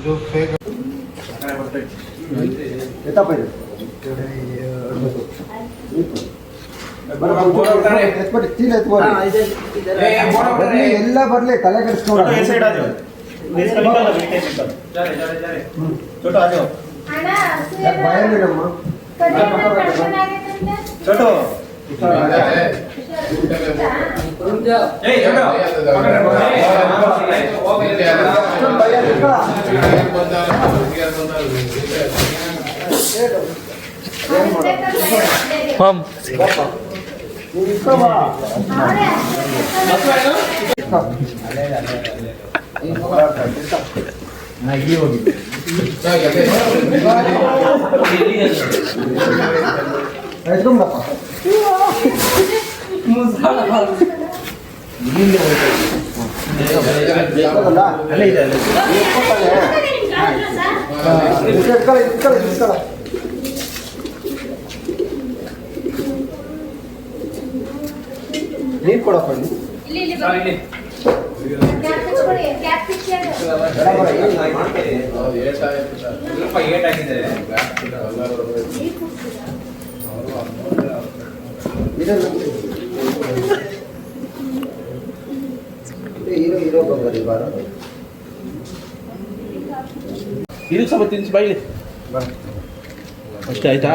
ಇದು ಫೇಕ್ ಎಲ್ಲ ಬರ್ಲಿ ತಲೆ ಕೆಡಿಸ್ಕೊಂಡು ನೀರು ಕೊಡಪ್ಪ ಹೀರೋ ಬಂದ್ರಿ ಬಾರ ಇದು ಸ್ವಲ್ಪ ತಿನ್ಸಿ ಬಾಯಿಲಿ ಅಷ್ಟೇ ಆಯ್ತಾ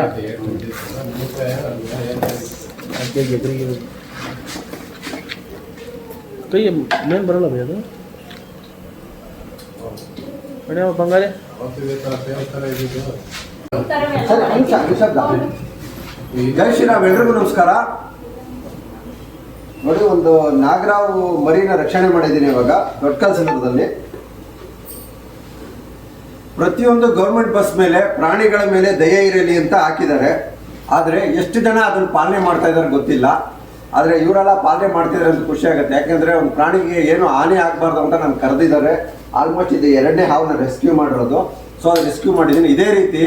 ಕೈ ಮೇನ್ ಬರಲ್ಲ ಭಯ ಅದು ಅಣ್ಣ ಬಂಗಾಳಿ ಜೈ ಶ್ರೀರಾಮ್. ಎಲ್ರಿಗೂ ನಮಸ್ಕಾರ. ನೋಡಿ, ಒಂದು ನಾಗರಾವು ಮರಿನ ರಕ್ಷಣೆ ಮಾಡಿದ್ದೀನಿ ಇವಾಗ ದೊಡ್ಡಕಲ್ಸಂದ್ರದಲ್ಲಿ. ಪ್ರತಿಯೊಂದು ಗೌರ್ಮೆಂಟ್ ಬಸ್ ಮೇಲೆ ಪ್ರಾಣಿಗಳ ಮೇಲೆ ದಯೆ ಇರಲಿ ಅಂತ ಹಾಕಿದ್ದಾರೆ. ಆದರೆ ಎಷ್ಟು ಜನ ಅದನ್ನು ಪಾಲನೆ ಮಾಡ್ತಾ ಇದ್ದಾರೆ ಗೊತ್ತಿಲ್ಲ. ಆದರೆ ಇವರೆಲ್ಲ ಪಾಲನೆ ಮಾಡ್ತಿದ್ದಾರೆ ಅಂತ ಖುಷಿ ಆಗುತ್ತೆ. ಯಾಕೆಂದರೆ ಒಂದು ಪ್ರಾಣಿಗೆ ಏನು ಹಾನಿ ಆಗಬಾರ್ದು ಅಂತ ನಾನು ಕರೆದಿದ್ದಾರೆ. ಆಲ್ಮೋಸ್ಟ್ ಇದು 2ನೇ ಹಾವನ್ನ ರೆಸ್ಕ್ಯೂ ಮಾಡಿರೋದು. ಸೊ ಅದು ರೆಸ್ಕ್ಯೂ ಮಾಡಿದ್ದೀನಿ. ಇದೇ ರೀತಿ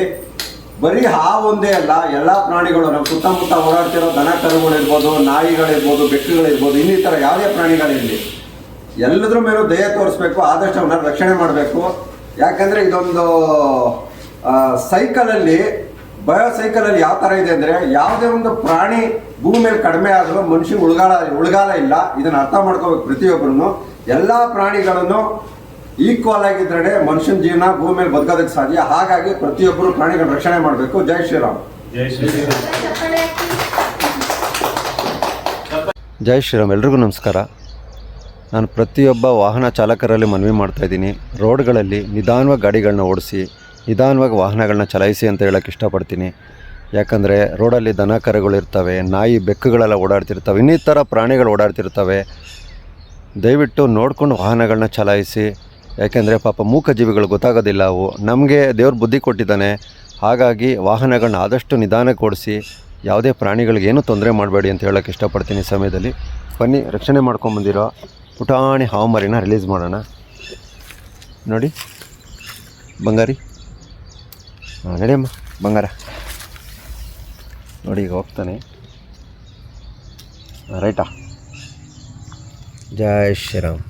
ಬರೀ ಹಾವು ಒಂದೇ ಅಲ್ಲ, ಎಲ್ಲ ಪ್ರಾಣಿಗಳು ನಮ್ಮ ಸುತ್ತಮುತ್ತ ಓಡಾಡ್ತಿರೋ ದನ ಕರುಗಳಿರ್ಬೋದು, ನಾಯಿಗಳಿರ್ಬೋದು, ಬೆಕ್ಕುಗಳಿರ್ಬೋದು, ಇನ್ನಿತರ ಯಾವುದೇ ಪ್ರಾಣಿಗಳಿರಲಿ ಎಲ್ಲದ್ರ ಮೇಲೂ ದಯೆ ತೋರಿಸ್ಬೇಕು. ಆದಷ್ಟು ಅವನ್ನ ರಕ್ಷಣೆ ಮಾಡಬೇಕು. ಯಾಕಂದರೆ ಇದೊಂದು ಸೈಕಲಲ್ಲಿ ಬಯೋಸೈಕಲಲ್ಲಿ ಯಾವ ಥರ ಇದೆ ಅಂದರೆ, ಯಾವುದೇ ಒಂದು ಪ್ರಾಣಿ ಭೂಮಿ ಮೇಲೆ ಕಡಿಮೆ ಆದರೂ ಮನುಷ್ಯಗೆ ಉಳ್ಗಾಲ ಇಲ್ಲ. ಇದನ್ನು ಅರ್ಥ ಮಾಡ್ಕೋಬೇಕು ಪ್ರತಿಯೊಬ್ಬರೂ. ಎಲ್ಲ ಪ್ರಾಣಿಗಳನ್ನು ಈಕ್ವಲ್ ಆಗಿದ್ದರೆ ಮನುಷ್ಯನ ಜೀವನ ಭೂಮಿ ಮೇಲೆ ಬದುಕೋದಕ್ಕೆ ಸಾಧ್ಯ. ಹಾಗಾಗಿ ಪ್ರತಿಯೊಬ್ಬರು ಪ್ರಾಣಿಗಳ ರಕ್ಷಣೆ ಮಾಡಬೇಕು. ಜೈ ಶ್ರೀರಾಮ್. ಜೈ ಶ್ರೀರಾಮ್. ಎಲ್ರಿಗೂ ನಮಸ್ಕಾರ. ನಾನು ಪ್ರತಿಯೊಬ್ಬ ವಾಹನ ಚಾಲಕರಲ್ಲಿ ಮನವಿ ಮಾಡ್ತಾಯಿದ್ದೀನಿ, ರೋಡ್ಗಳಲ್ಲಿ ನಿಧಾನವಾಗಿ ಗಾಡಿಗಳನ್ನ ಓಡಿಸಿ, ನಿಧಾನವಾಗಿ ವಾಹನಗಳನ್ನ ಚಲಾಯಿಸಿ ಅಂತ ಹೇಳೋಕ್ಕೆ ಇಷ್ಟಪಡ್ತೀನಿ. ಯಾಕಂದರೆ ರೋಡಲ್ಲಿ ದನ ಕರುಗಳಿರ್ತವೆ, ನಾಯಿ ಬೆಕ್ಕುಗಳೆಲ್ಲ ಓಡಾಡ್ತಿರ್ತವೆ, ಇನ್ನಿತರ ಪ್ರಾಣಿಗಳು ಓಡಾಡ್ತಿರ್ತವೆ. ದಯವಿಟ್ಟು ನೋಡ್ಕೊಂಡು ವಾಹನಗಳನ್ನ ಚಲಾಯಿಸಿ. ಯಾಕೆಂದರೆ ಪಾಪ ಮೂಕಜೀವಿಗಳು ಗೊತ್ತಾಗೋದಿಲ್ಲ. ಅವು ನಮಗೆ ದೇವ್ರ ಬುದ್ಧಿ ಕೊಟ್ಟಿದ್ದಾನೆ. ಹಾಗಾಗಿ ವಾಹನಗಳನ್ನ ಆದಷ್ಟು ನಿಧಾನಕ್ಕೆ ಓಡಿಸಿ, ಯಾವುದೇ ಪ್ರಾಣಿಗಳಿಗೇನು ತೊಂದರೆ ಮಾಡಬೇಡಿ ಅಂತ ಹೇಳೋಕ್ಕೆ ಇಷ್ಟಪಡ್ತೀನಿ. ಸಮಯದಲ್ಲಿ ಬನ್ನಿ, ರಕ್ಷಣೆ ಮಾಡ್ಕೊಂಬಂದಿರೋ ಪುಟಾಣಿ ಹಾವು ಮರಿನ ರಿಲೀಸ್ ಮಾಡೋಣ. ನೋಡಿ ಬಂಗಾರಿ, ನಡೆಯಮ್ಮ ಬಂಗಾರ. ನೋಡಿ ಈಗ ಹೋಗ್ತಾನೆ. ರೈಟಾ. ಜೈ ಶ್ರೀರಾಮ್.